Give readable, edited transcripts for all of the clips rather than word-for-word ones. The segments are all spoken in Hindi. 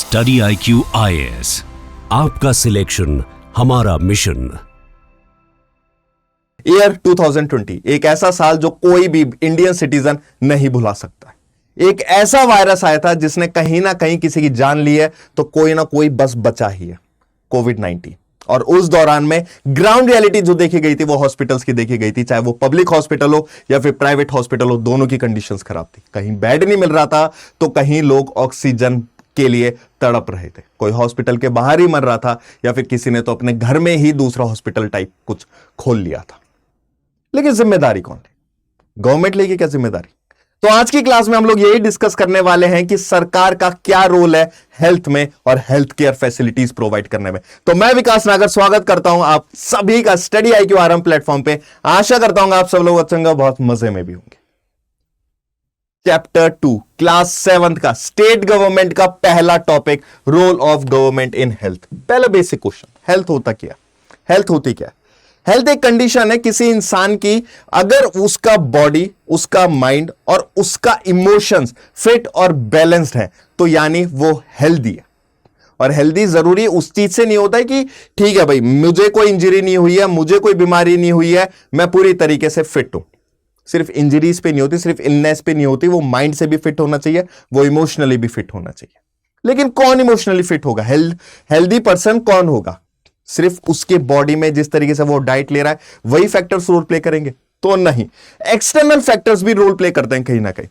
स्टडी IQ IAS, आपका सिलेक्शन हमारा मिशन। ईयर 2020 एक ऐसा साल जो कोई भी इंडियन सिटीजन नहीं भुला सकता। एक ऐसा वायरस आया था जिसने कहीं ना कहीं किसी की जान ली है, तो कोई ना कोई बस बचा ही है, कोविड-19। और उस दौरान में ग्राउंड रियलिटी जो देखी गई थी वो हॉस्पिटल्स की देखी गई थी, चाहे वो पब्लिक हॉस्पिटल हो या फिर प्राइवेट हॉस्पिटल हो, दोनों की कंडीशंस खराब थी। कहीं बेड नहीं मिल रहा था तो कहीं लोग ऑक्सीजन के लिए तड़प रहे थे। कोई हॉस्पिटल के बाहर ही मर रहा था या फिर किसी ने तो अपने घर में ही दूसरा हॉस्पिटल टाइप कुछ खोल लिया था। लेकिन जिम्मेदारी कौन ले? गवर्नमेंट लेगी क्या जिम्मेदारी? तो आज की क्लास में हम लोग यही डिस्कस करने वाले हैं कि सरकार का क्या रोल है हेल्थ में और हेल्थ केयर फैसिलिटीज प्रोवाइड करने में। तो मैं विकास नागर स्वागत करता हूं आप सभी का स्टडी IQ RM प्लेटफॉर्म पे। आशा करता हूं आप सब लोग अच्छा बहुत मजे में भी होंगे। चैप्टर 2 क्लास 7 का स्टेट गवर्नमेंट का पहला topic, role of government in health. पहला बेसिक क्वेश्चन, हेल्थ होता क्या? हेल्थ होती क्या? हेल्थ एक कंडीशन है किसी इंसान की, अगर उसका बॉडी, उसका माइंड और उसका इमोशंस फिट और बैलेंस्ड है तो यानी वो हेल्दी है। और हेल्दी जरूरी उस चीज से नहीं होता है कि ठीक है भाई मुझे कोई इंजरी नहीं हुई है, मुझे कोई बीमारी नहीं हुई है, मैं पूरी तरीके से फिट हूं। सिर्फ इंजरीज पे नहीं होती, सिर्फ इलनेस पे नहीं होती, वो माइंड से भी फिट होना चाहिए, वो इमोशनली भी फिट होना चाहिए। लेकिन कौन इमोशनली फिट होगा? हेल्दी पर्सन कौन होगा? सिर्फ उसके बॉडी में जिस तरीके से वो डाइट ले रहा है वही फैक्टर्स रोल प्ले करेंगे? तो नहीं, एक्सटर्नल फैक्टर्स भी रोल प्ले करते हैं कहीं ना कहीं।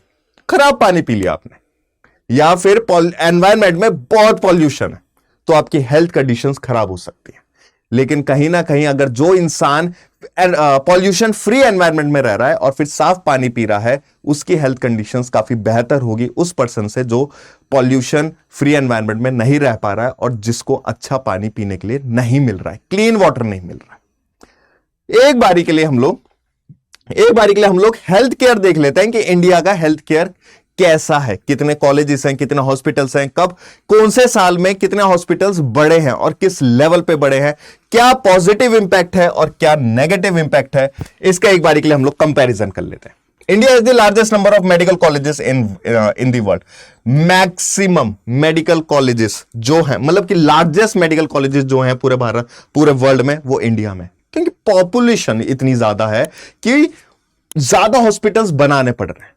खराब पानी पी लिया आपने या फिर एनवायरमेंट में बहुत पॉल्यूशन है तो आपकी हेल्थ कंडीशंस खराब हो सकती है। लेकिन कहीं ना कहीं अगर जो इंसान पॉल्यूशन फ्री एनवायरनमेंट में रह रहा है और फिर साफ पानी पी रहा है, उसकी हेल्थ कंडीशंस काफी बेहतर होगी उस पर्सन से जो पॉल्यूशन फ्री एनवायरनमेंट में नहीं रह पा रहा है और जिसको अच्छा पानी पीने के लिए नहीं मिल रहा है, क्लीन वाटर नहीं मिल रहा है। एक बारी के लिए हम लोग हेल्थ केयर देख लेते हैं कि इंडिया का हेल्थ केयर कैसा है, कितने कॉलेजेस हैं, कितने हॉस्पिटल्स हैं, कब कौन से साल में कितने हॉस्पिटल्स बड़े हैं और किस लेवल पे बड़े हैं, क्या पॉजिटिव इंपैक्ट है और क्या नेगेटिव इंपैक्ट है, इसका एक बारी के लिए हम लोग कंपैरिजन कर लेते हैं। India is the largest number of medical colleges in the world. Maximum medical colleges जो हैं, मतलब कि लार्जेस्ट मेडिकल कॉलेजेस जो हैं पूरे वर्ल्ड में, वो इंडिया में, क्योंकि पॉपुलेशन इतनी ज्यादा है कि ज्यादा हॉस्पिटल्स बनाने पड़ रहे हैं,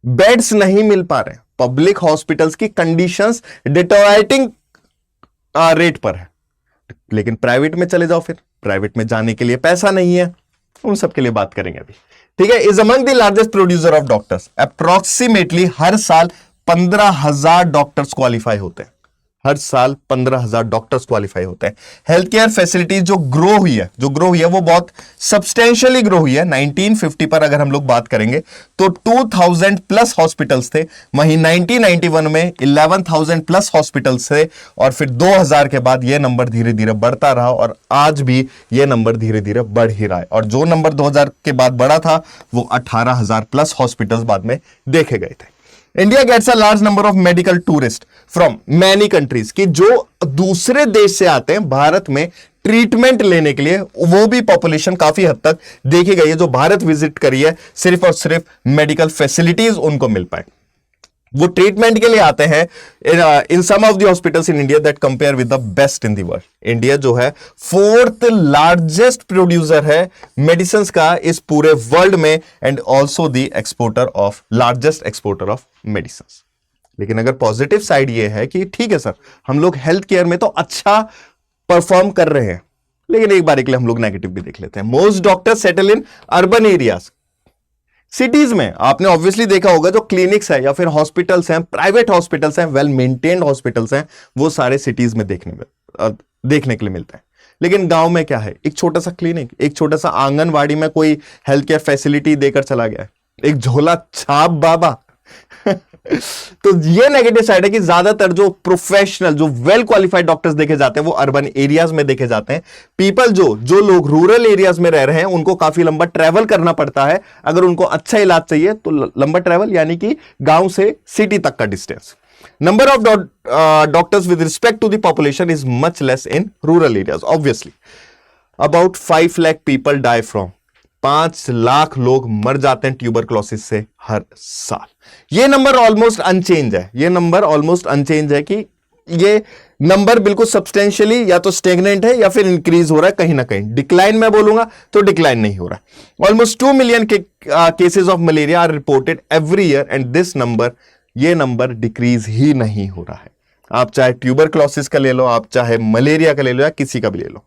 बेड्स नहीं मिल पा रहे हैं, पब्लिक हॉस्पिटल्स की कंडीशंस डिटोरेटिंग रेट पर है। लेकिन प्राइवेट में चले जाओ, फिर प्राइवेट में जाने के लिए पैसा नहीं है, उन सब के लिए बात करेंगे अभी। ठीक है, is among the largest producer of doctors. Approximately हर साल 15,000 डॉक्टर्स क्वालिफाई होते हैं, हर साल 15,000 डॉक्टर्स क्वालिफाई होते हैं। हेल्थ केयर फैसिलिटीज जो ग्रो हुई है वो बहुत सब्सटेंशियली ग्रो हुई है। 1950 पर अगर हम लोग बात करेंगे तो 2000 प्लस हॉस्पिटल्स थे, वहीं 1991 में 11,000 प्लस हॉस्पिटल्स थे और फिर 2000 के बाद यह नंबर धीरे धीरे बढ़ता रहा और आज भी यह नंबर धीरे धीरे बढ़ ही रहा है। और जो नंबर 2000 के बाद बढ़ा था वो 18,000 प्लस हॉस्पिटल्स बाद में देखे गए थे। India gets a large number of medical tourist from many countries, कि जो दूसरे देश से आते हैं भारत में ट्रीटमेंट लेने के लिए, वो भी पॉपुलेशन काफी हद तक देखी गई है जो भारत विजिट करी है, सिर्फ और सिर्फ मेडिकल फैसिलिटीज उनको मिल पाए। वो ट्रीटमेंट के लिए आते हैं in some of the hospitals in India that compare with the best in the world. India जो है 4th लार्जेस्ट प्रोड्यूसर है मेडिसिन का इस पूरे वर्ल्ड में and also the largest exporter of medicine. लेकिन अगर पॉजिटिव साइड ये है कि ठीक है सर, हम लोग हेल्थ केयर में तो अच्छा परफॉर्म कर रहे हैं, लेकिन एक बार के लिए हम लोग नेगेटिव भी देख लेते हैं। Most doctors settle in urban areas. Cities में आपने ऑब्वियसली देखा होगा जो क्लिनिक्स है या फिर हॉस्पिटल्स हैं, प्राइवेट हॉस्पिटल्स हैं, वेल मेंटेन्ड हॉस्पिटल्स हैं, वो सारे सिटीज में देखने के लिए मिलते हैं। लेकिन गांव में क्या है, एक छोटा सा क्लिनिक, एक छोटा सा आंगनवाड़ी में कोई हेल्थ केयर फैसिलिटी देकर चला गया है, एक झोला छाप बाबा तो ये नेगेटिव साइड है कि ज्यादातर जो प्रोफेशनल, जो वेल क्वालिफाइड डॉक्टर्स देखे जाते हैं वो अर्बन एरियाज में देखे जाते हैं। पीपल जो लोग रूरल एरियाज में रह रहे हैं उनको काफी लंबा ट्रेवल करना पड़ता है अगर उनको अच्छा इलाज चाहिए, तो लंबा ट्रेवल यानी कि गांव से सिटी तक का distance. Number of doctors with respect to the population is much less in rural areas. Obviously about 5 lakh people die from 5 lakh लोग मर जाते हैं ट्यूबरक्लोसिस से हर साल। ये नंबर ऑलमोस्ट अनचेंज है, ये नंबर ऑलमोस्ट अनचेंज है कि ये नंबर बिल्कुल सब्सटेंशियली या तो स्टेगनेंट है या फिर इंक्रीज हो रहा है, कहीं ना कहीं डिक्लाइन में बोलूंगा तो डिक्लाइन नहीं हो रहा है। Almost 2 million cases of malaria are reported every year and this number, ये नंबर डिक्रीज ही नहीं हो रहा है। आप चाहे ट्यूबरक्लोसिस का ले लो, आप चाहे मलेरिया का ले लो, या किसी का भी ले लो।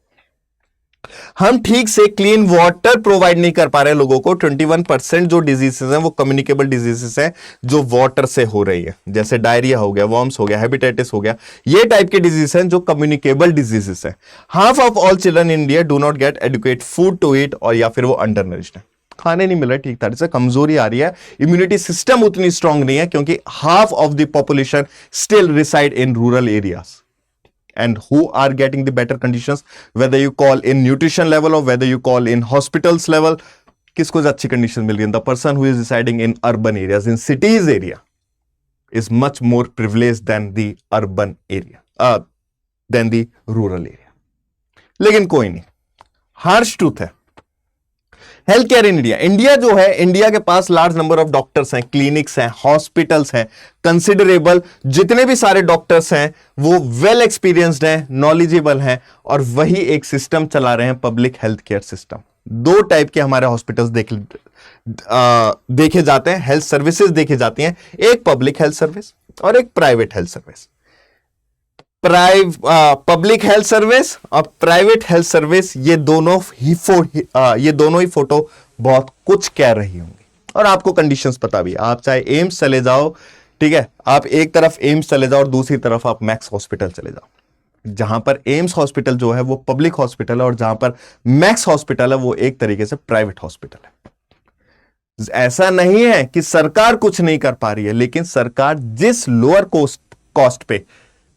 हम ठीक से क्लीन वाटर प्रोवाइड नहीं कर पा रहे लोगों को। 21% जो डिजीजेस हैं वो कम्युनिकेबल डिजीजेस हैं जो वाटर से हो रही है, जैसे डायरिया हो गया, वर्म्स हो गया, हेपेटाइटिस हो गया, ये टाइप के डिजीज हैं जो कम्युनिकेबल डिजीजेस हैं। Half of all children in India do not get adequate food to eat, और या फिर वो अंडर नरिश्ड है, खाने नहीं मिल रहा ठीक तरह से, कमजोरी आ रही है, इम्यूनिटी सिस्टम उतनी स्ट्रांग नहीं है, क्योंकि half of the population still reside in rural areas. And who are getting the better conditions, whether you call in nutrition level or whether you call in hospitals level, किसको अच्छी conditions मिल रही है? The person who is residing in urban areas, in cities area, is much more privileged than the urban area, than the rural area. लेकिन कोई नहीं, harsh truth है। Health care in India, India जो है, इंडिया के पास लार्ज नंबर ऑफ डॉक्टर्स हैं, क्लिनिक्स हैं, हॉस्पिटल्स हैं, कंसिडरेबल जितने भी सारे डॉक्टर्स हैं वो वेल एक्सपीरियंस्ड हैं, नॉलेजेबल हैं, और वही एक सिस्टम चला रहे हैं, पब्लिक हेल्थ केयर सिस्टम। दो टाइप के हमारे हॉस्पिटल्स देखे जाते हैं, हेल्थ सर्विसेज देखी जाती हैं, एक पब्लिक हेल्थ सर्विस और एक private health service. Public health service और प्राइवेट हेल्थ सर्विस, ये दोनों ही फोटो बहुत कुछ कह रही होंगी, और आपको कंडीशंस पता भी है। आप चाहे एम्स चले जाओ, ठीक है, आप एक तरफ एम्स चले जाओ और दूसरी तरफ आप मैक्स हॉस्पिटल चले जाओ। जहां पर एम्स हॉस्पिटल जो है वो पब्लिक हॉस्पिटल है, और जहां पर मैक्स हॉस्पिटल है वो एक तरीके से प्राइवेट हॉस्पिटल है। ऐसा नहीं है कि सरकार कुछ नहीं कर पा रही है, लेकिन सरकार जिस लोअर कॉस्ट पे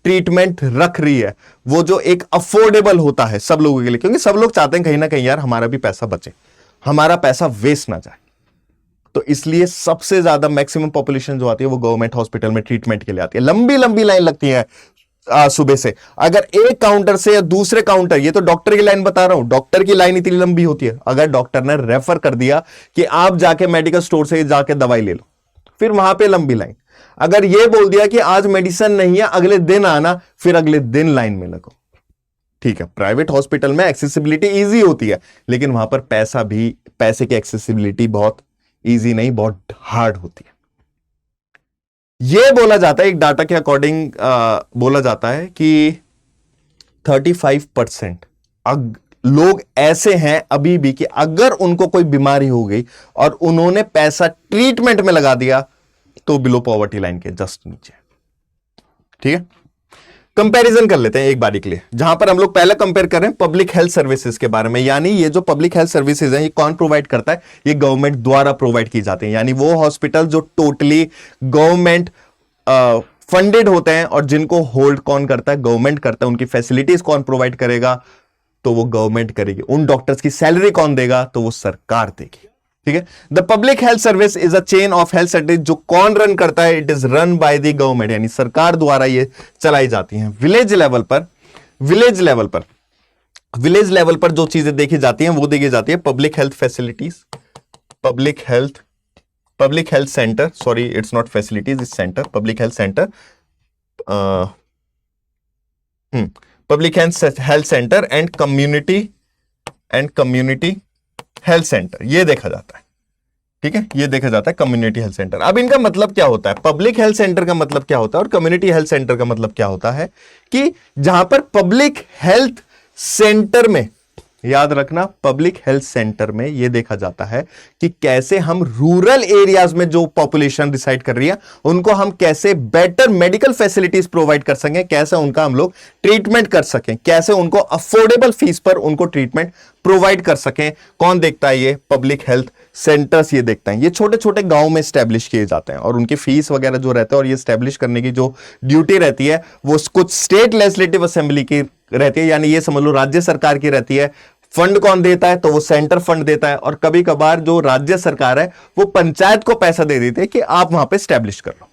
ट्रीटमेंट रख रही है, वो जो एक अफोर्डेबल होता है सब लोगों के लिए, क्योंकि सब लोग चाहते हैं कहीं ना कहीं यार हमारा भी पैसा बचे, हमारा पैसा वेस्ट ना जाए, तो इसलिए सबसे ज्यादा मैक्सिमम पॉपुलेशन जो आती है वो गवर्नमेंट हॉस्पिटल में ट्रीटमेंट के लिए आती है। लंबी लंबी लाइन लगती है सुबह से, अगर एक काउंटर से या दूसरे काउंटर, ये तो डॉक्टर की लाइन बता रहा हूं, डॉक्टर की लाइन इतनी लंबी होती है, अगर डॉक्टर ने रेफर कर दिया कि आप जाके मेडिकल स्टोर से जाके दवाई ले लो, फिर वहां पे लंबी लाइन। अगर ये बोल दिया कि आज मेडिसिन नहीं है, अगले दिन आना, फिर अगले दिन लाइन में लगो। ठीक है, प्राइवेट हॉस्पिटल में एक्सेसिबिलिटी इजी होती है, लेकिन वहां पर पैसे की एक्सेसिबिलिटी बहुत इजी नहीं, बहुत हार्ड होती है। यह बोला जाता है, एक डाटा के अकॉर्डिंग बोला जाता है कि 35% लोग ऐसे हैं अभी भी कि अगर उनको कोई बीमारी हो गई और उन्होंने पैसा ट्रीटमेंट में लगा दिया तो बिलो पॉवर्टी लाइन के जस्ट नीचे। ठीक है, कंपैरिजन कर लेते हैं एक बारी के लिए, जहां पर हम लोग पहले कंपेयर कर रहे हैं पब्लिक हेल्थ सर्विसेज के बारे में। यानी ये जो पब्लिक हेल्थ सर्विसेज हैं ये कौन प्रोवाइड करता है? ये गवर्नमेंट द्वारा प्रोवाइड की जाती है, यानी वो हॉस्पिटल जो टोटली गवर्नमेंट फंडेड होते हैं और जिनको होल्ड कौन करता है? गवर्नमेंट करता है। उनकी फैसिलिटीज कौन प्रोवाइड करेगा? तो वो गवर्नमेंट करेगी। उन डॉक्टर्स की सैलरी कौन देगा? तो वो सरकार देगी। ठीक है, the public health service is a chain of health service, जो कौन रन करता है? It is run by the government, यानी सरकार द्वारा ये चलाई जाती हैं। विलेज लेवल पर जो चीजें देखी जाती हैं वो देखी जाती है public health facilities, public health centre, sorry it's not facilities, its centre, public health centre, public health centre and community health centre, ये देखा जाता है। ठीक है, ये देखा जाता है कम्युनिटी हेल्थ सेंटर। अब इनका मतलब क्या होता है? पब्लिक हेल्थ सेंटर का मतलब क्या होता है और कम्युनिटी हेल्थ सेंटर का मतलब क्या होता है? कि जहां पर पब्लिक हेल्थ सेंटर में, याद रखना, पब्लिक हेल्थ सेंटर में यह देखा जाता है कि कैसे हम रूरल एरियाज में जो पॉपुलेशन रिसाइड कर रही है उनको हम कैसे बेटर मेडिकल फैसिलिटीज प्रोवाइड कर सकें, कैसे उनका हम लोग ट्रीटमेंट कर सकें, कैसे उनको अफोर्डेबल फीस पर उनको ट्रीटमेंट प्रोवाइड कर सकें। कौन देखता है? ये पब्लिक हेल्थ सेंटर्स ये देखते हैं। ये छोटे छोटे गांव में स्टैब्लिश किए जाते हैं और उनकी फीस वगैरह जो रहता है और ये स्टैब्लिश करने की जो ड्यूटी रहती है वो कुछ स्टेट लेजिस्लेटिव असेंबली की रहती है, यानी ये समझ लो राज्य सरकार की रहती है। फंड कौन देता है? तो वो सेंटर फंड देता है, और कभी कभार जो राज्य सरकार है वो पंचायत को पैसा दे देती है कि आप वहां पे स्टैब्लिश कर लो।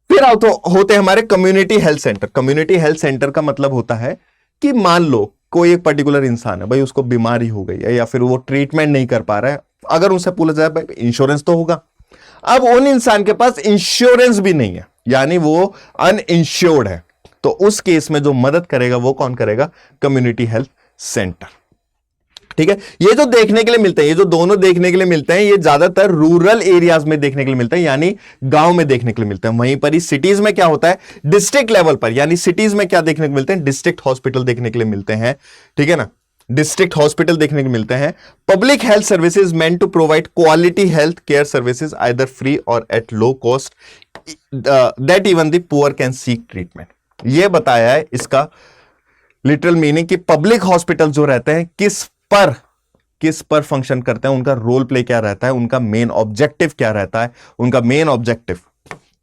फिर आओ तो होते हमारे community health centre. Community health centre का मतलब होता है कि मान लो कोई एक पर्टिकुलर इंसान है, भाई उसको बीमारी हो गई है या फिर वो ट्रीटमेंट नहीं कर पा रहा है, अगर उनसे पूछा जाए भाई इंश्योरेंस तो होगा, अब उन इंसान के पास इंश्योरेंस भी नहीं है, यानी वो अनइंश्योर्ड है। तो उस केस में जो मदद करेगा वो कौन करेगा? Community health centre. ठीक है, ये जो देखने के लिए मिलते हैं, ये जो दोनों देखने के लिए मिलते हैं, ये ज्यादातर रूरल एरियाज में देखने के लिए मिलते हैं, यानी गांव में देखने के लिए मिलते हैं। वहीं पर ही सिटीज में क्या होता है? डिस्ट्रिक्ट लेवल पर, यानी सिटीज में क्या देखने को मिलते हैं? डिस्ट्रिक्ट हॉस्पिटल देखने के लिए मिलते हैं। ठीक है ना, डिस्ट्रिक्ट हॉस्पिटल देखने को मिलते हैं। Public health services meant to provide quality health care services either free or at low cost that even the poor can seek treatment. यह बताया है इसका लिटरल मीनिंग कि पब्लिक हॉस्पिटल जो रहते हैं किस पर फंक्शन करते हैं, उनका रोल प्ले क्या रहता है, उनका मेन ऑब्जेक्टिव क्या रहता है। उनका मेन ऑब्जेक्टिव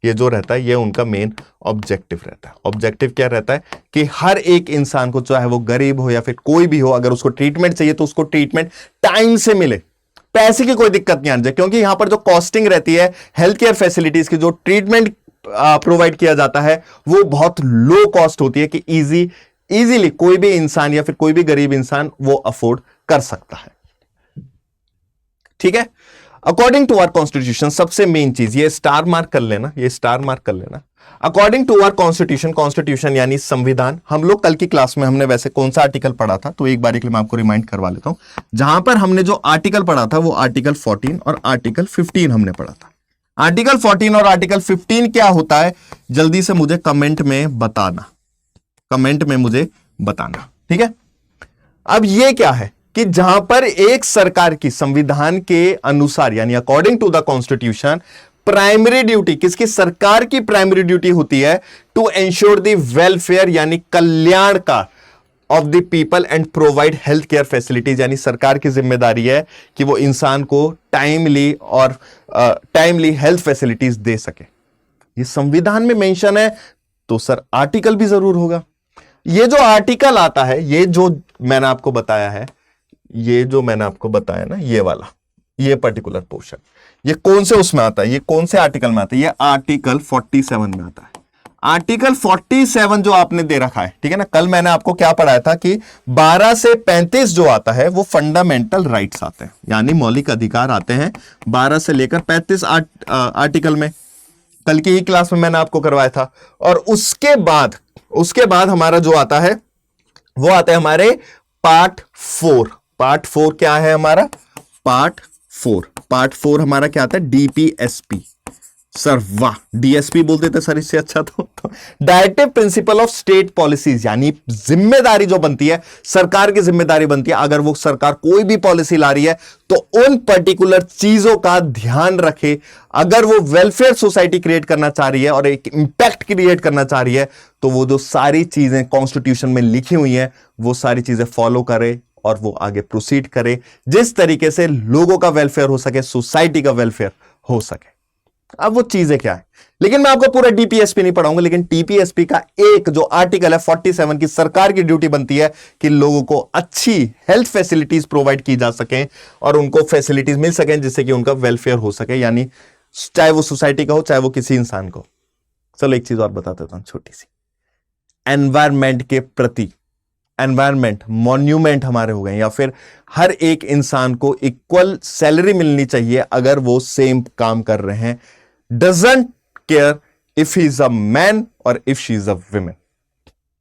ये जो रहता है, ये उनका मेन ऑब्जेक्टिव रहता है। ऑब्जेक्टिव क्या रहता है कि हर एक इंसान को, चाहे वो गरीब हो या फिर कोई भी हो, अगर उसको ट्रीटमेंट चाहिए तो उसको ट्रीटमेंट टाइम से मिले, पैसे की कोई दिक्कत नहीं आनी चाहिए। क्योंकि यहां पर जो कॉस्टिंग रहती है हेल्थ केयर फैसिलिटीज की, जो ट्रीटमेंट प्रोवाइड किया जाता है, वो बहुत लो कॉस्ट होती है कि इजीली कोई भी इंसान या फिर कोई भी गरीब इंसान वो अफोर्ड कर सकता है। ठीक है, अकॉर्डिंग टू आवर कॉन्स्टिट्यूशन, सबसे मेन चीज ये स्टार मार्क कर लेना, ये स्टार मार्क कर लेना। According to our constitution, constitution यानी संविधान, हम लोग कल की क्लास में हमने वैसे कौन सा आर्टिकल पढ़ा था, तो एक बार मैं आपको रिमाइंड करवा लेता हूं। जहां पर हमने जो आर्टिकल पढ़ा था वो आर्टिकल 14 और आर्टिकल 15 हमने पढ़ा था। आर्टिकल 14 और आर्टिकल 15 क्या होता है, जल्दी से मुझे कमेंट में बताना, कमेंट में मुझे बताना। ठीक है, अब ये क्या है कि जहां पर एक सरकार की संविधान के अनुसार यानी according to the constitution, primary duty किसकी? सरकार की प्राइमरी ड्यूटी होती है टू एंश्योर द वेलफेयर यानी कल्याण का of the people and provide health care facilities, यानी सरकार की जिम्मेदारी है कि वो इंसान को टाइमली हेल्थ फैसिलिटीज दे सके। ये संविधान में मेंशन है, तो सर आर्टिकल भी जरूर होगा। ये जो आर्टिकल आता है, ये जो मैंने आपको बताया है, ये जो मैंने आपको बताया ना, ये वाला, ये पर्टिकुलर पोर्शन, ये कौन से उसमें आता है, ये कौन से आर्टिकल में आता है? ये आर्टिकल 47 में आता है। आर्टिकल 47 जो आपने दे रखा है, ठीक है ना, कल मैंने आपको क्या पढ़ाया था कि 12 से 35 जो आता है वो फंडामेंटल राइट्स आते हैं, यानी मौलिक अधिकार आते हैं 12 से लेकर 35 आर्टिकल में। कल की ही क्लास में मैंने आपको करवाया था। और उसके बाद हमारा जो आता है वो आता है हमारे पार्ट 4। पार्ट 4 क्या है हमारा? पार्ट 4 हमारा क्या आता है? डीपीएसपी। सर वाह, डीएसपी बोलते थे सर, इससे अच्छा तो directive principle of state policies, यानी जिम्मेदारी जो बनती है, सरकार की जिम्मेदारी बनती है, अगर वो सरकार कोई भी पॉलिसी ला रही है तो उन पर्टिकुलर चीजों का ध्यान रखे। अगर वो वेलफेयर सोसाइटी क्रिएट करना चाह रही है और एक इंपैक्ट क्रिएट करना चाह रही है, तो वो जो सारी चीजें कॉन्स्टिट्यूशन में लिखी हुई है वो सारी चीजें फॉलो करे और वो आगे प्रोसीड करे, जिस तरीके से लोगों का वेलफेयर हो सके, सोसाइटी का वेलफेयर हो सके। अब वो चीजें क्या है, लेकिन मैं आपको पूरा डीपीएसपी नहीं पढ़ाऊंगा, लेकिन टीपीएसपी का एक जो आर्टिकल है 47 की, सरकार की ड्यूटी बनती है कि लोगों को अच्छी हेल्थ फैसिलिटीज प्रोवाइड की जा सकें और उनको फैसिलिटीज मिल सकें जिससे कि उनका वेलफेयर हो सके, यानी चाहे वो सोसाइटी का हो चाहे वो किसी इंसान को। चलो एक चीज और बता देता हूं छोटी सी, एनवायरमेंट के प्रति, एनवायरमेंट मॉन्यूमेंट हमारे हो गए, या फिर हर एक इंसान को इक्वल सैलरी मिलनी चाहिए अगर वो सेम काम कर रहे हैं, doesn't care if he is a man or if she is a woman.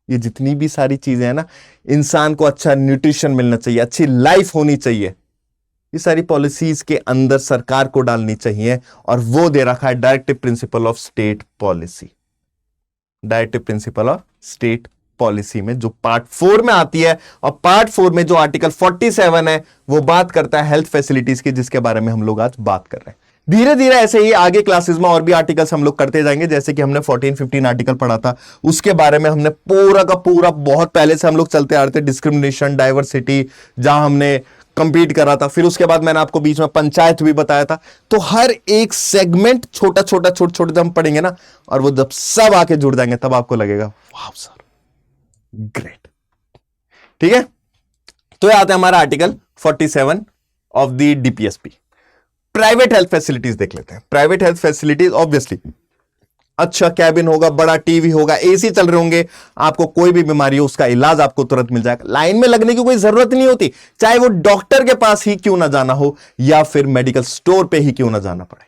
ये जितनी भी सारी चीजें हैं ना, इंसान को अच्छा न्यूट्रिशन मिलना चाहिए, अच्छी लाइफ होनी चाहिए, ये सारी पॉलिसीज के अंदर सरकार को डालनी चाहिए। और वो दे रखा है directive principle of state policy. Directive principle of state policy में जो पार्ट 4 में आती है, और पार्ट 4 में जो आर्टिकल 47 है वो बात करता है हेल्थ फैसिलिटीज की, जिसके बारे में हम लोग आज बात कर रहे हैं। धीरे धीरे ऐसे ही आगे क्लासेस में और भी आर्टिकल्स हम लोग करते जाएंगे, जैसे कि हमने 14-15 आर्टिकल पढ़ा था, उसके बारे में हमने पूरा का पूरा बहुत पहले से हम लोग चलते आ रहे थे, डिस्क्रिमिनेशन, डाइवर्सिटी, जहां हमने कंप्लीट करा था। फिर उसके बाद मैंने आपको बीच में पंचायत भी बताया था। तो हर एक सेगमेंट छोटे हम पढ़ेंगे ना, और वो जब सब आके जुड़ जाएंगे तब आपको लगेगा वाह सर ग्रेट। ठीक है, तो यह आता है हमारा article 47 of the DPSP. Private health facilities देख लेते हैं। प्राइवेट हेल्थ फैसिलिटीज ऑब्वियसली अच्छा कैबिन होगा, बड़ा टीवी होगा, एसी चल रहे होंगे, आपको कोई भी बीमारी हो उसका इलाज आपको तुरंत मिल जाएगा, लाइन में लगने की कोई जरूरत नहीं होती, चाहे वो डॉक्टर के पास ही क्यों ना जाना हो या फिर मेडिकल स्टोर पे ही क्यों ना जाना पड़े।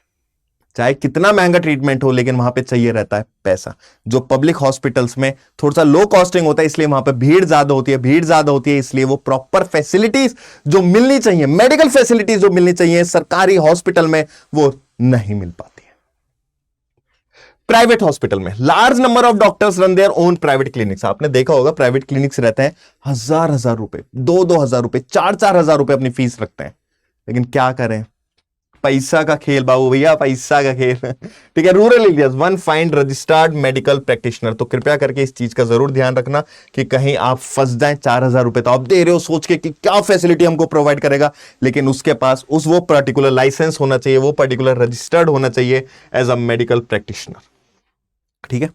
चाहे कितना महंगा ट्रीटमेंट हो, लेकिन वहां पे चाहिए रहता है पैसा। जो पब्लिक हॉस्पिटल्स में थोड़ा सा लो कॉस्टिंग होता है, इसलिए वहां पे भीड़ ज्यादा होती है, भीड़ ज्यादा होती है, इसलिए वो प्रॉपर फैसिलिटीज जो मिलनी चाहिए, मेडिकल फैसिलिटीज जो मिलनी चाहिए सरकारी हॉस्पिटल में, वो नहीं मिल पाती है। प्राइवेट हॉस्पिटल में large number of doctors run their own private clinics. आपने देखा होगा प्राइवेट क्लिनिक्स रहते हैं, हजार रुपए, 2,000 रुपए, 4,000 रुपए अपनी फीस रखते हैं। लेकिन क्या करें, पैसा का खेल बाबू भैया, पैसा का खेल। ठीक है, rural areas one find registered medical practitioner. तो कृपया करके इस चीज का जरूर ध्यान रखना कि कहीं आप फंस जाएं। 4,000 रुपए तो आप दे रहे हो सोच के कि क्या फैसिलिटी हमको प्रोवाइड करेगा, लेकिन उसके पास वो पर्टिकुलर लाइसेंस होना चाहिए, वो पर्टिकुलर रजिस्टर्ड होना चाहिए एज अ मेडिकल प्रैक्टिशनर। ठीक है,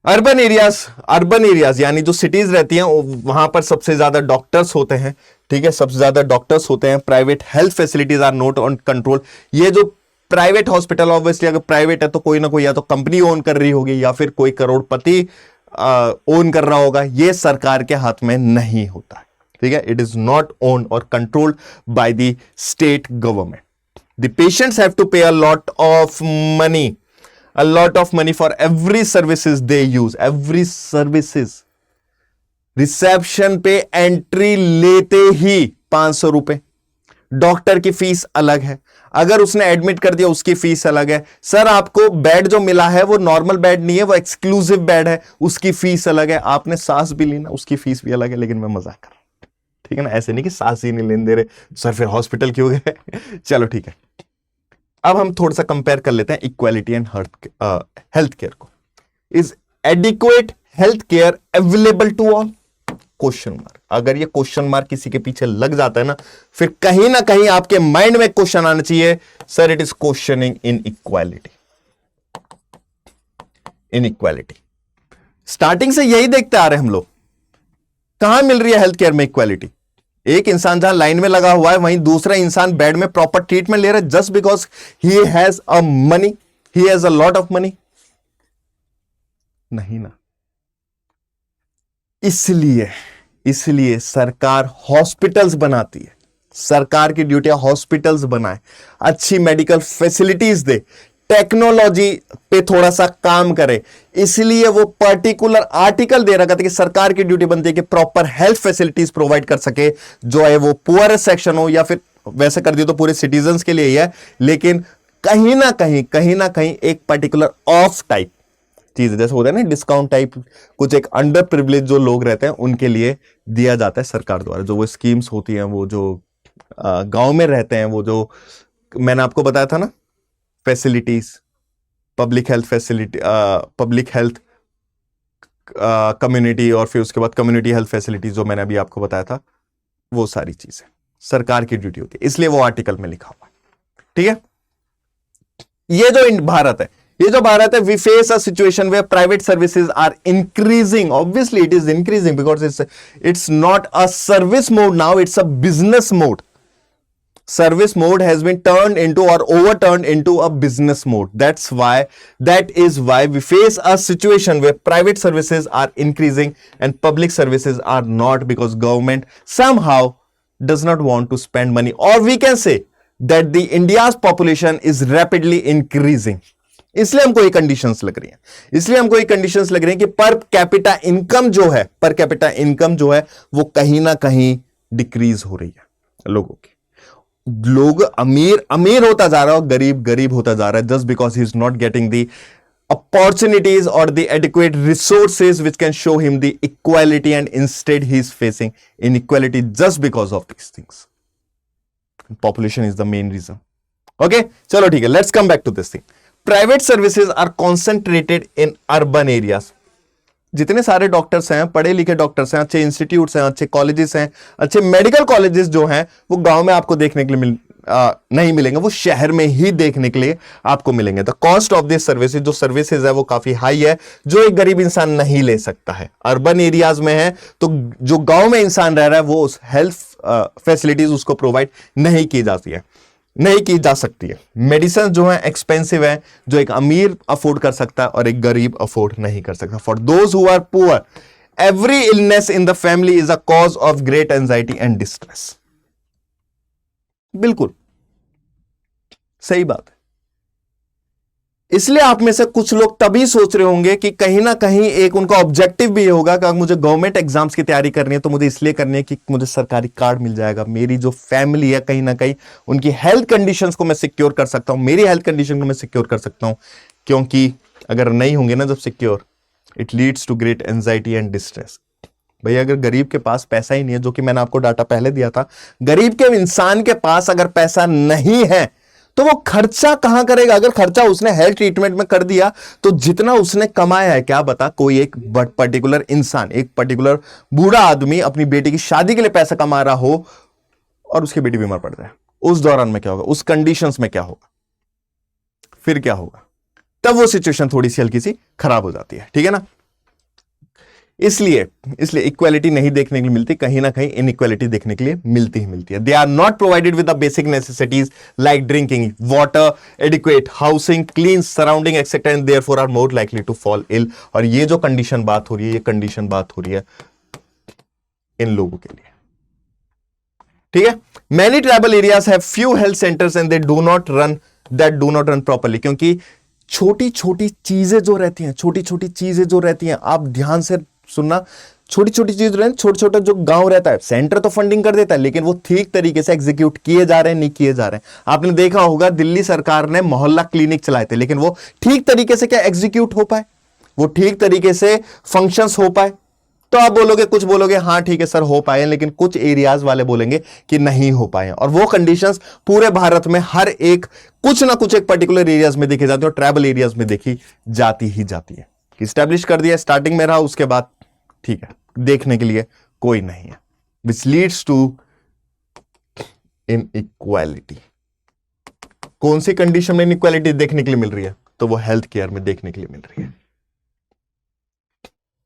अर्बन एरियाज यानी जो सिटीज रहती हैं वहां पर सबसे ज्यादा डॉक्टर्स होते हैं। ठीक है, सबसे ज्यादा डॉक्टर्स होते हैं। Private health facilities are not on control. ये जो प्राइवेट हॉस्पिटल, ऑब्वियसली अगर प्राइवेट है तो कोई ना कोई या तो कंपनी ओन कर रही होगी या फिर कोई करोड़पति ओन कर रहा होगा, ये सरकार के हाथ में नहीं होता है। ठीक है, it is not owned or controlled by the state government. The patients have to pay a lot of money for every services they use, every services। Reception पे एंट्री लेते ही 500 रुपए, डॉक्टर की फीस अलग है, अगर उसने एडमिट कर दिया उसकी फीस अलग है। सर आपको बेड जो मिला है वो नॉर्मल बेड नहीं है, वो एक्सक्लूसिव बेड है, उसकी फीस अलग है। आपने सांस भी ली ना, उसकी फीस भी अलग है। लेकिन मैं मजाक कर रहा हूं, ठीक है ना, ऐसे नहीं कि सांस ही नहीं लेने दे रहे सर फिर हॉस्पिटल क्यों गए। चलो ठीक है, अब हम थोड़ा सा कंपेयर कर लेते हैं इक्वालिटी एंड हेल्थ केयर को। Is adequate health care available to all? Question mark. अगर ये क्वेश्चन मार्क किसी के पीछे लग जाता है ना, फिर कहीं ना कहीं आपके माइंड में क्वेश्चन आना चाहिए, sir it is questioning in equality. Starting से यही देखते आ रहे हैं हम लोग, कहां मिल रही है हेल्थ केयर में इक्वालिटी? एक इंसान जहां लाइन में लगा हुआ है, वहीं दूसरा इंसान बेड में प्रॉपर ट्रीटमेंट ले रहा है just because he has a money, he has a lot of money. नहीं ना, इसलिए सरकार हॉस्पिटल्स बनाती है। सरकार की ड्यूटी हॉस्पिटल्स बनाए, अच्छी मेडिकल फैसिलिटीज दे, टेक्नोलॉजी पे थोड़ा सा काम करे। इसलिए वो पर्टिकुलर आर्टिकल दे रखा था कि सरकार की ड्यूटी बनती है कि प्रॉपर हेल्थ फैसिलिटीज प्रोवाइड कर सके, जो है वो पुअर सेक्शन हो या फिर वैसे कर दिए तो पूरे सिटीजन्स के लिए ही है। लेकिन कहीं ना कहीं एक पर्टिकुलर ऑफ टाइप चीज, जैसे होता है ना डिस्काउंट टाइप, कुछ एक अंडर प्रिविलेज जो लोग रहते हैं उनके लिए दिया जाता है सरकार द्वारा। जो वो स्कीम्स होती हैं, वो जो गांव में रहते हैं, वो जो मैंने आपको बताया था ना, facilities, public health facility, public health community, और फिर उसके बाद कम्युनिटी हेल्थ फैसिलिटीज, जो मैंने अभी आपको बताया था, वो सारी चीजें सरकार की ड्यूटी होती है। इसलिए वो आर्टिकल में लिखा हुआ है। ठीक है, ये जो भारत है, we face a situation where private services are increasing. Obviously it is increasing because it's not a service mode now, it's a business mode. Service mode has been turned into or overturned into a business mode. That is why we face a situation where private services are increasing and public services are not, because government somehow does not want to spend money, or we can say that the India's population is rapidly increasing. इसलिए हमको ये कंडीशंस लग रही हैं कि पर कैपिटा इनकम जो है वो कहीं ना कहीं डिक्रीज हो रही है। लोग अमीर होता जा रहा है और गरीब होता जा रहा है, just because he is not getting the opportunities or the adequate resources which can show him the equality, and instead he is facing inequality just because of these things. Population is the main reason. Okay, चलो ठीक है, let's come back to this thing. Private services are concentrated in urban areas. जितने सारे डॉक्टर्स हैं, पढ़े लिखे डॉक्टर्स हैं, अच्छे इंस्टीट्यूट्स हैं, अच्छे कॉलेजेस हैं, अच्छे मेडिकल कॉलेजेस जो हैं, वो गांव में आपको देखने के लिए नहीं मिलेंगे, वो शहर में ही देखने के लिए आपको मिलेंगे। The cost of this services, जो सर्विसेज है वो काफी हाई है, जो एक गरीब इंसान नहीं ले सकता है। अर्बन एरियाज में है तो जो गांव में इंसान रह रहा है वो उस हेल्थ फैसिलिटीज उसको प्रोवाइड नहीं की जा सकती है। मेडिसिन जो है एक्सपेंसिव है, जो एक अमीर अफोर्ड कर सकता है और एक गरीब अफोर्ड नहीं कर सकता। For those who are poor, every illness in the family is a cause of great anxiety and distress. बिल्कुल सही बात है। इसलिए आप में से कुछ लोग तभी सोच रहे होंगे कि कहीं ना कहीं एक उनका ऑब्जेक्टिव भी ये होगा कि अगर मुझे गवर्नमेंट एग्जाम्स की तैयारी करनी है तो मुझे इसलिए करनी है कि मुझे सरकारी कार्ड मिल जाएगा, मेरी जो फैमिली है कहीं ना कहीं उनकी हेल्थ कंडीशंस को मैं सिक्योर कर सकता हूं, मेरी हेल्थ कंडीशन को मैं सिक्योर कर सकता हूं। क्योंकि अगर नहीं होंगे ना जब secure, it leads to great anxiety and distress. भैया अगर गरीब के पास पैसा ही नहीं है, जो कि मैंने आपको डाटा पहले दिया था, गरीब के इंसान के पास अगर पैसा नहीं है तो वो खर्चा कहां करेगा? अगर खर्चा उसने हेल्थ ट्रीटमेंट में कर दिया तो जितना उसने कमाया है, क्या बता कोई एक पर्टिकुलर इंसान, एक पर्टिकुलर बूढ़ा आदमी अपनी बेटी की शादी के लिए पैसा कमा रहा हो और उसकी बेटी बीमार पड़ जाए, उस दौरान में क्या होगा? उस कंडीशंस में क्या होगा? फिर क्या होगा? तब वो सिचुएशन थोड़ी सी हल्की सी खराब हो जाती है, ठीक है ना? इसलिए इक्वालिटी नहीं देखने के लिए मिलती, कहीं ना कहीं इनइक्वालिटी देखने के लिए मिलती ही मिलती है। They are not provided with the basic necessities like drinking water, adequate housing, clean surrounding etcetera, and therefore are more likely to fall ill. और ये जो कंडीशन बात हो रही है, ये कंडीशन बात हो रही है इन लोगों के लिए, ठीक है? Many tribal areas have few health centres and they do not run properly. क्योंकि छोटी छोटी चीजें जो रहती हैं, आप ध्यान से सुनना, छोटी छोटी चीज रहे, छोटे छोटे जो गांव रहता है, सेंटर तो फंडिंग कर देता है लेकिन वो ठीक तरीके से एग्जीक्यूट किए जा रहे हैं, नहीं किए जा रहे हैं। आपने देखा होगा दिल्ली सरकार ने मोहल्ला क्लिनिक चलाए थे, लेकिन वो ठीक तरीके से क्या एग्जीक्यूट हो पाए? वो ठीक तरीके से फंक्शंस हो पाए? तो आप बोलोगे, कुछ बोलोगे हाँ ठीक है सर हो पाए, लेकिन कुछ एरियाज वाले बोलेंगे कि नहीं हो पाए। और वो कंडीशंस पूरे भारत में हर एक कुछ ना कुछ एक पर्टिकुलर एरियाज में देखी जाती है और ट्राइबल एरियाज में देखी जाती ही जाती है। स्टैब्लिश कर दिया, स्टार्टिंग में रहा, उसके बाद ठीक है देखने के लिए कोई नहीं है, विच लीड्स टू इनइक्वालिटी। कौन सी कंडीशन में इनइक्वालिटी देखने के लिए मिल रही है? तो वो हेल्थ केयर में देखने के लिए मिल रही है।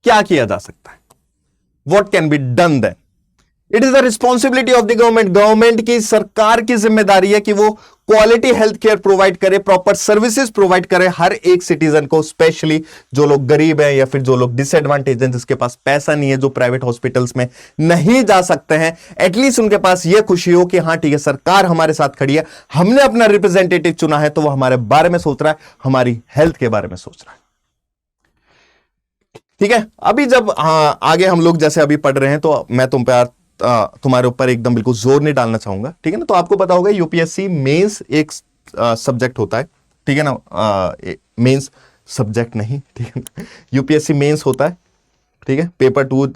क्या किया जा सकता है? What can be done then? It is the responsibility of the government. Government की, सरकार की जिम्मेदारी है कि वो क्वालिटी हेल्थ केयर प्रोवाइड करे, प्रॉपर सर्विसेज प्रोवाइड करे हर एक सिटीजन को, स्पेशली जो लोग गरीब हैं या फिर जो लोग डिसएडवांटेज हैं, जिसके पास पैसा नहीं है, जो प्राइवेट हॉस्पिटल्स में नहीं जा सकते हैं। एटलीस्ट उनके पास ये खुशी हो कि हाँ ठीक है सरकार हमारे साथ खड़ी है, हमने अपना रिप्रेजेंटेटिव चुना है, तो वो हमारे बारे में सोच रहा है, हमारी हेल्थ के बारे में सोच रहा है, ठीक है? अभी जब आगे हम लोग जैसे अभी पढ़ रहे हैं तो मैं तुम्हारे ऊपर एकदम बिल्कुल जोर नहीं डालना चाहूंगा, ठीक है ना? तो आपको पता होगा यूपीएससी मेंस एक सब्जेक्ट होता है, ठीक है ना? मेंस सब्जेक्ट नहीं, ठीक है? यूपीएससी मेंस होता है, ठीक है? पेपर 2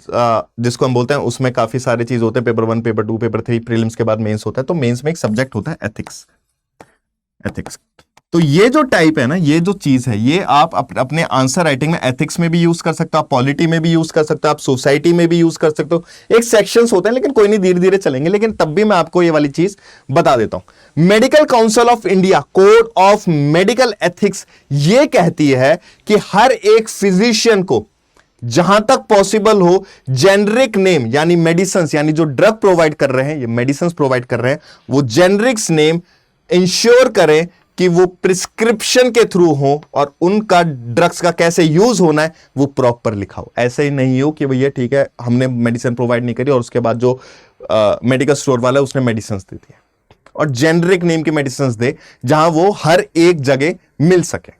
जिसको हम बोलते हैं, उसमें काफी सारे चीज होते हैं, पेपर 1, पेपर 2, पेपर 3, प्रीलिम्स के बाद मेंस होता है। तो मेंस में एक सब्जेक्ट होता है एथिक्स। तो ये जो टाइप है ना, ये जो चीज है, ये आप अपने आंसर राइटिंग में एथिक्स में भी यूज कर सकते हो, आप पॉलिटी में भी यूज कर सकते हो, आप सोसाइटी में भी यूज कर सकते हो। एक सेक्शंस होते हैं, लेकिन कोई नहीं, धीरे धीरे चलेंगे। लेकिन तब भी मैं आपको ये वाली चीज बता देता हूं। Medical council of India code of medical ethics ये कहती है कि हर एक फिजिशियन को जहां तक पॉसिबल हो जेनरिक नेम, यानी मेडिसिन, यानी जो ड्रग प्रोवाइड कर रहे हैं, ये मेडिसिन प्रोवाइड कर रहे हैं, वो जेनरिक्स नेम इंश्योर करें कि वो प्रिस्क्रिप्शन के थ्रू हो और उनका ड्रग्स का कैसे यूज होना है वो प्रॉपर लिखा हो। ऐसे ही नहीं हो कि भैया ठीक है हमने मेडिसिन प्रोवाइड नहीं करी और उसके बाद जो मेडिकल स्टोर वाला है उसने मेडिसिन दे दी, और जेनरिक नेम की मेडिसिन दे जहां वो हर एक जगह मिल सके,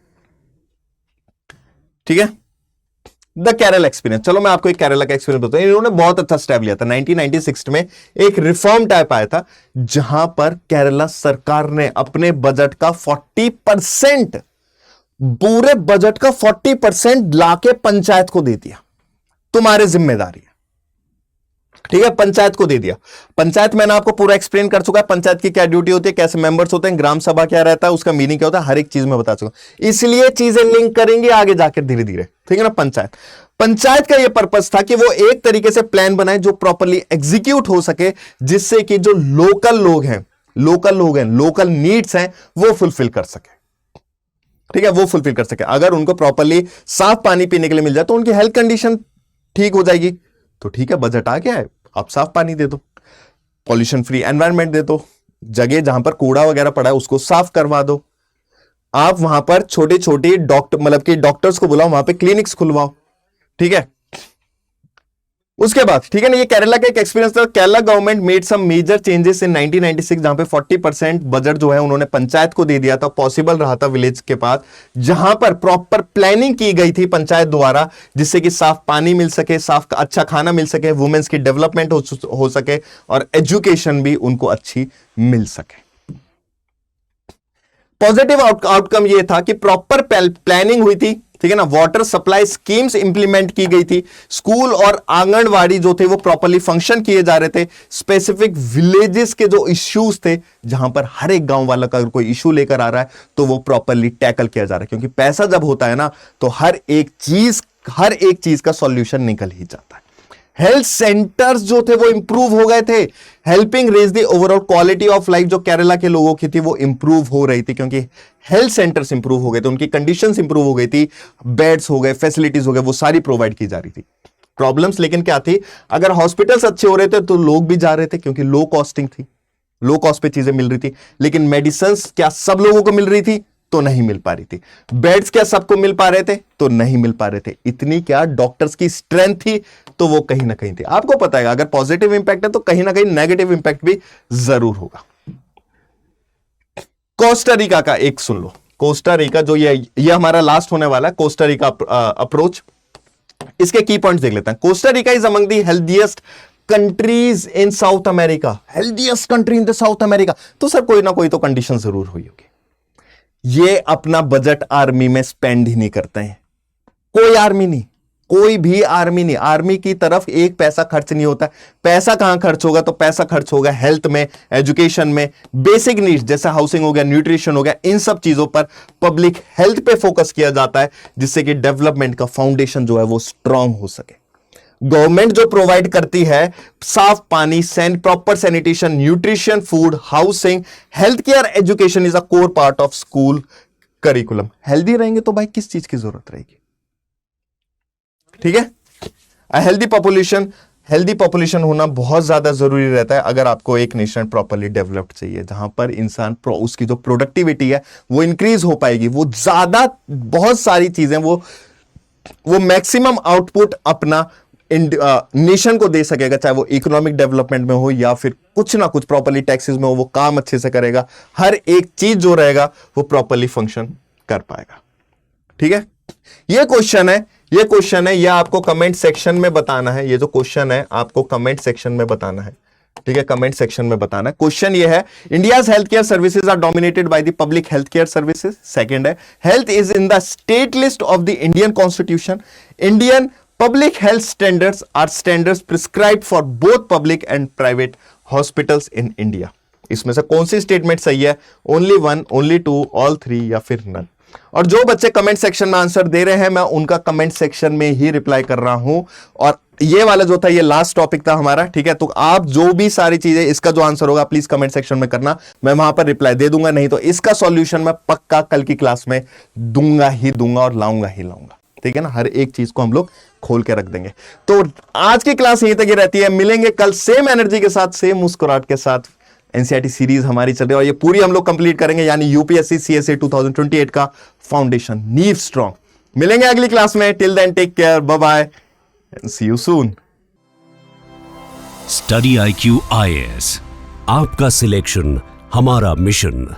ठीक है? द केरल एक्सपीरियंस, चलो मैं आपको एक केरला का एक्सपीरियंस बताऊं। इन्होंने बहुत अच्छा स्टेप लिया था 1996 में, एक रिफॉर्म टाइप आया था जहां पर केरला सरकार ने अपने बजट का 40%, पूरे बजट का 40% लाके पंचायत को दे दिया, तुम्हारी जिम्मेदारी है, ठीक है? पंचायत को दे दिया। पंचायत मैंने आपको पूरा एक्सप्लेन कर चुका है, पंचायत की क्या ड्यूटी होती है, कैसे मेंबर्स होते हैं, ग्राम सभा क्या रहता है, उसका मीनिंग क्या होता है, हर एक चीज में बता चुका, इसलिए चीजें लिंक करेंगे आगे जाकर धीरे धीरे, ठीक है ना? पंचायत का यह पर्पस था कि वो एक तरीके से प्लान बनाए जो प्रॉपरली एग्जीक्यूट हो सके, जिससे कि जो लोकल लोग हैं, लोकल नीड्स हैं, वो फुलफिल कर सके, ठीक है? वो फुलफिल कर सके। अगर उनको प्रॉपरली साफ पानी पीने के लिए मिल जाए तो उनकी हेल्थ कंडीशन ठीक हो जाएगी, तो ठीक है बजट आ गया है, आप साफ पानी दे दो, पॉल्यूशन फ्री एनवायरनमेंट दे दो, जगह जहां पर कूड़ा वगैरह पड़ा है उसको साफ करवा दो, आप वहां पर छोटे छोटे डॉक्टर, मतलब कि डॉक्टर्स को बुलाओ, वहां पे क्लिनिक्स खुलवाओ, ठीक है? उसके बाद ठीक है ना, ये केरला का एक एक्सपीरियंस था। Kerala government made some major changes in 1996, जहां पे 40% बजट जो है उन्होंने पंचायत को दे दिया था। पॉसिबल रहा था विलेज के पास, जहां पर प्रॉपर प्लानिंग की गई थी पंचायत द्वारा, जिससे कि साफ पानी मिल सके, साफ अच्छा खाना मिल सके, वुमेन्स की डेवलपमेंट हो सके और एजुकेशन भी उनको अच्छी मिल सके। पॉजिटिव आउटकम ये था कि प्रॉपर प्लानिंग हुई थी, ठीक है ना, वाटर सप्लाई स्कीम्स इंप्लीमेंट की गई थी, स्कूल और आंगनवाड़ी जो थे वो प्रॉपर्ली फंक्शन किए जा रहे थे, स्पेसिफिक विलेजेस के जो इश्यूज थे, जहां पर हर एक गांव वाला का अगर कोई इशू लेकर आ रहा है तो वो प्रॉपर्ली टैकल किया जा रहा है, क्योंकि पैसा जब होता है ना तो हर एक चीज का सॉल्यूशन निकल ही जाता है। हेल्थ सेंटर्स जो थे वो इंप्रूव हो गए थे, helping raise the overall quality of life जो केरला के लोगों की थी वो इंप्रूव हो रही थी, क्योंकि हेल्थ सेंटर्स इंप्रूव हो गए थे, उनकी कंडीशंस इंप्रूव हो गई थी, बेड्स हो गए, फैसिलिटीज हो गए, वो सारी प्रोवाइड की जा रही थी। प्रॉब्लम्स लेकिन क्या थी, अगर हॉस्पिटल्स अच्छे हो रहे थे तो लोग भी जा रहे थे, क्योंकि लो कॉस्टिंग थी, लो कॉस्ट पे चीजें मिल रही थी। लेकिन मेडिसिन क्या सब लोगों को मिल रही थी? तो नहीं मिल पा रही थी। बेड्स क्या सबको मिल पा रहे थे? तो नहीं मिल पा रहे थे। इतनी क्या डॉक्टर्स की स्ट्रेंथ थी तो वो कहीं ना कहीं थी। आपको पता है अगर पॉजिटिव इंपैक्ट है तो कहीं ना कहीं नेगेटिव इंपैक्ट भी जरूर होगा। कोस्टा रिका का एक सुन लो, कोस्टा रिका जो ये हमारा लास्ट होने वाला है, कोस्टा रिका अप्रोच। इसके की पॉइंट्स देख लेते हैं। Costa Rica is among the healthiest countries in south America. Healthiest country in the south America, तो सर कोई ना कोई तो कंडीशन जरूर हुई होगी। ये अपना बजट आर्मी में स्पेंड ही नहीं करते हैं, कोई आर्मी नहीं, कोई भी आर्मी नहीं, आर्मी की तरफ एक पैसा खर्च नहीं होता। पैसा कहां खर्च होगा? तो पैसा खर्च होगा हेल्थ में, एजुकेशन में, बेसिक नीड्स जैसे हाउसिंग हो गया, न्यूट्रिशन हो गया, इन सब चीजों पर पब्लिक हेल्थ पे फोकस किया जाता है, जिससे कि डेवलपमेंट का फाउंडेशन जो है वो स्ट्रांग हो सके। गवर्नमेंट जो प्रोवाइड करती है साफ पानी, proper sanitation, nutrition, food, housing, health care, education is a core part of school curriculum. Healthy रहेंगे तो भाई किस चीज की जरूरत रहेगी? ठीक है, हेल्दी पॉपुलेशन होना बहुत ज्यादा जरूरी रहता है अगर आपको एक नेशन प्रॉपर्ली डेवलप्ड चाहिए, जहां पर इंसान उसकी जो प्रोडक्टिविटी है वो इंक्रीज हो पाएगी, वो ज्यादा बहुत सारी चीजें वो मैक्सिमम आउटपुट अपना नेशन को दे सकेगा, चाहे वो इकोनॉमिक डेवलपमेंट में हो या फिर कुछ ना कुछ प्रॉपर्ली टैक्सेस में हो, वो काम अच्छे से करेगा, हर एक चीज जो रहेगा वो प्रॉपर्ली फंक्शन कर पाएगा। ठीक है, ये क्वेश्चन है, ये आपको कमेंट सेक्शन में बताना है। ये जो क्वेश्चन है आपको कमेंट सेक्शन में बताना है। ठीक है, कमेंट सेक्शन में बताना है। क्वेश्चन ये है, India's health care services are dominated by the public health care services. Second है, health is in the state list of the Indian constitution. Indian public health standards are standards prescribed for both public and private hospitals in India। इसमें से कौन सी स्टेटमेंट सही है? Only one, only two, all three या फिर नन। और जो बच्चे कमेंट सेक्शन में आंसर दे रहे हैं मैं उनका कमेंट सेक्शन में ही रिप्लाई कर रहा हूं। और ये वाला जो था ये लास्ट टॉपिक था हमारा। ठीक है, तो आप जो भी सारी चीजें इसका जो आंसर होगा प्लीज कमेंट सेक्शन में करना, मैं वहां पर रिप्लाई दे दूंगा। नहीं तो इसका सॉल्यूशन मैं पक्का कल की क्लास में दूंगा ही दूंगा और लाऊंगा ही लाऊंगा। ठीक है ना, हर एक चीज को हम लोग खोल के रख देंगे। तो आज की क्लास यहीं तक ही रहती है, मिलेंगे कल सेम एनर्जी के साथ, सेम मुस्कुराहट के साथ। एनसीईआरटी सीरीज हमारी चल रही है और ये पूरी हम लोग कंप्लीट करेंगे, यानी यूपीएससी सीएसए 2028 का फाउंडेशन, नींव स्ट्रॉन्ग। मिलेंगे अगली क्लास में। Till then take care, bye bye and see you soon. Study IQ IAS, आपका सिलेक्शन हमारा मिशन।